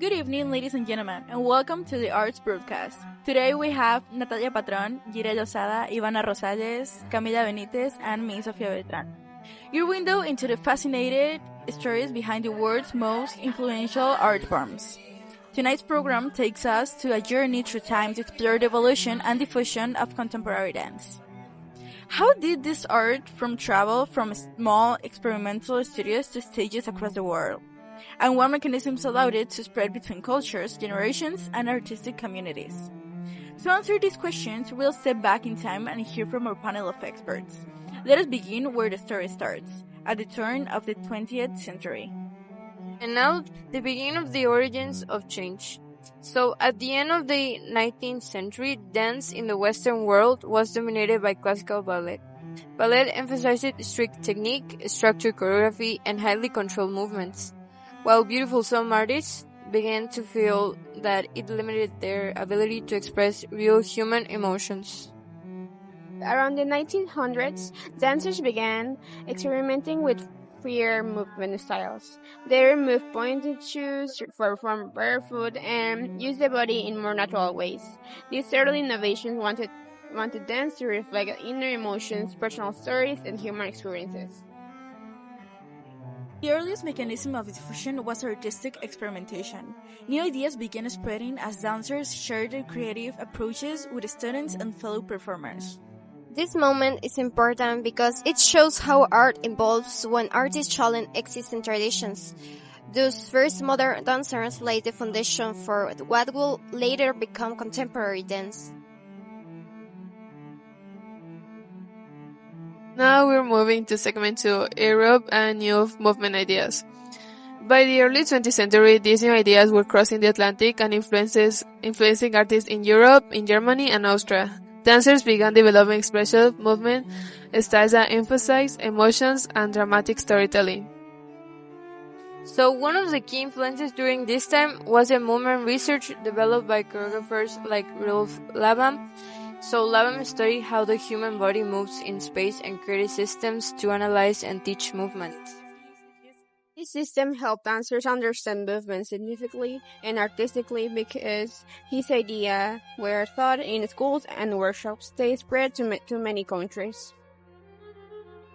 Good evening, ladies and gentlemen, and welcome to the Arts Broadcast. Today we have Natalia Patron, Gira Lozada, Ivana Rosales, Camila Benitez, and me, Sofia Beltran. Your window into the fascinating stories behind the world's most influential art forms. Tonight's program takes us to a journey through time to explore the evolution and diffusion of contemporary dance. How did this art form travel from small experimental studios to stages across the world? And what mechanisms allowed it to spread between cultures, generations, and artistic communities? To answer these questions, we'll step back in time and hear from our panel of experts. Let us begin where the story starts, at the turn of the 20th century. And now, the beginning of the origins of change. So, at the end of the 19th century, dance in the Western world was dominated by classical ballet. Ballet emphasized strict technique, structured choreography, and highly controlled movements, while beautiful some artists began to feel that it limited their ability to express real human emotions. Around the 1900s, dancers began experimenting with freer movement styles. They removed pointed shoes, performed barefoot, and used the body in more natural ways. These early innovations wanted dance to reflect inner emotions, personal stories, and human experiences. The earliest mechanism of diffusion was artistic experimentation. New ideas began spreading as dancers shared their creative approaches with students and fellow performers. This moment is important because it shows how art evolves when artists challenge existing traditions. Those first modern dancers laid the foundation for what will later become contemporary dance. Now we're moving to segment 2, Europe and new movement ideas. By the early 20th century, these new ideas were crossing the Atlantic and influencing artists in Europe, in Germany, and Austria. Dancers began developing expressive movement styles that emphasize emotions and dramatic storytelling. So one of the key influences during this time was a movement research developed by choreographers like Rudolf Laban. So Laban studied how the human body moves in space and created systems to analyze and teach movement. This system helped dancers understand movement significantly and artistically because his ideas were taught in schools and workshops. They spread to many countries.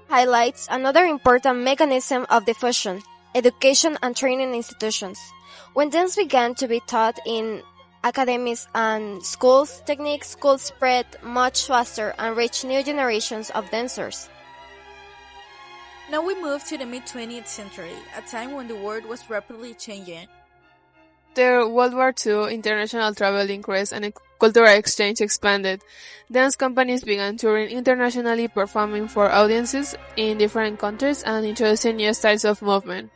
Highlights another important mechanism of diffusion: education and training institutions. When dance began to be taught in academies and schools, techniques could spread much faster and reach new generations of dancers. Now we move to the mid-20th century, a time when the world was rapidly changing. After World War II, international travel increased and cultural exchange expanded. Dance companies began touring internationally, performing for audiences in different countries and introducing new styles of movement.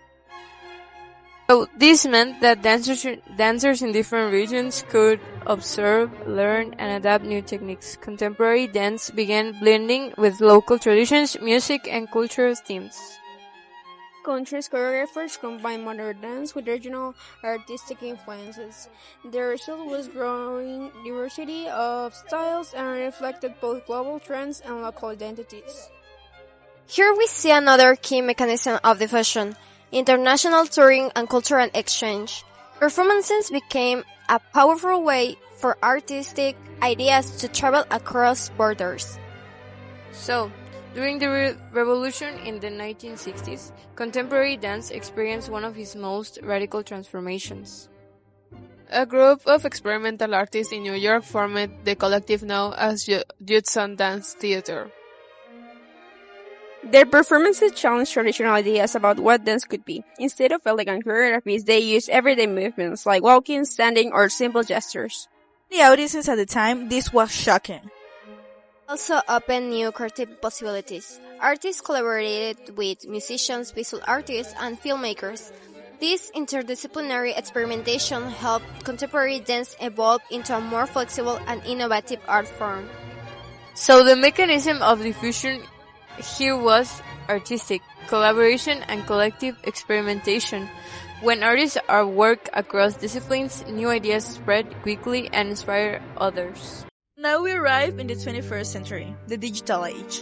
So this meant that dancers in different regions could observe, learn, and adapt new techniques. Contemporary dance began blending with local traditions, music, and cultural themes. Countries' choreographers combined modern dance with regional artistic influences. The result was growing diversity of styles and reflected both global trends and local identities. Here we see another key mechanism of diffusion: international touring and cultural exchange. Performances became a powerful way for artistic ideas to travel across borders. So, during the revolution in the 1960s, contemporary dance experienced one of its most radical transformations. A group of experimental artists in New York formed the collective known as Judson Dance Theater. Their performances challenged traditional ideas about what dance could be. Instead of elegant choreographies, they used everyday movements like walking, standing, or simple gestures. The audiences at the time, this was shocking. Also opened new creative possibilities. Artists collaborated with musicians, visual artists, and filmmakers. This interdisciplinary experimentation helped contemporary dance evolve into a more flexible and innovative art form. So the mechanism of diffusion here was artistic collaboration and collective experimentation. When artists work across disciplines, new ideas spread quickly and inspire others. Now we arrive in the 21st century, the digital age.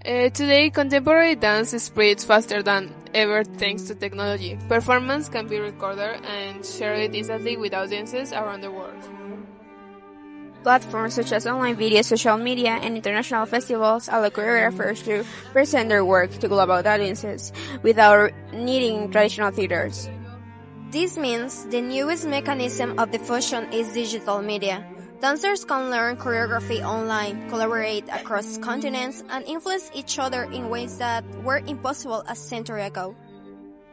Today, contemporary dance spreads faster than ever thanks to technology. Performance can be recorded and shared instantly with audiences around the world. Platforms such as online video, social media, and international festivals allow choreographers to present their work to global audiences without needing traditional theaters. This means the newest mechanism of diffusion is digital media. Dancers can learn choreography online, collaborate across continents, and influence each other in ways that were impossible a century ago.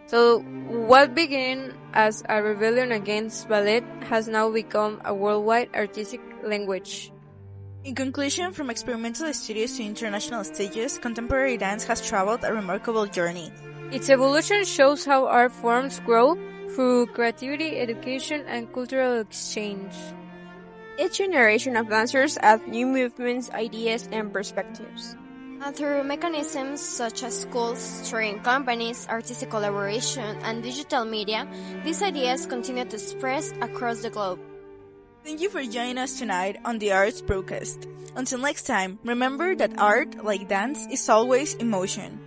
So, what began as a rebellion against ballet has now become a worldwide artistic language. In conclusion, from experimental studios to international stages, contemporary dance has traveled a remarkable journey. Its evolution shows how art forms grow through creativity, education, and cultural exchange. Each generation of dancers adds new movements, ideas, and perspectives. And through mechanisms such as schools, touring companies, artistic collaboration, and digital media, these ideas continue to spread across the globe. Thank you for joining us tonight on the Arts Broadcast. Until next time, remember that art, like dance, is always emotion.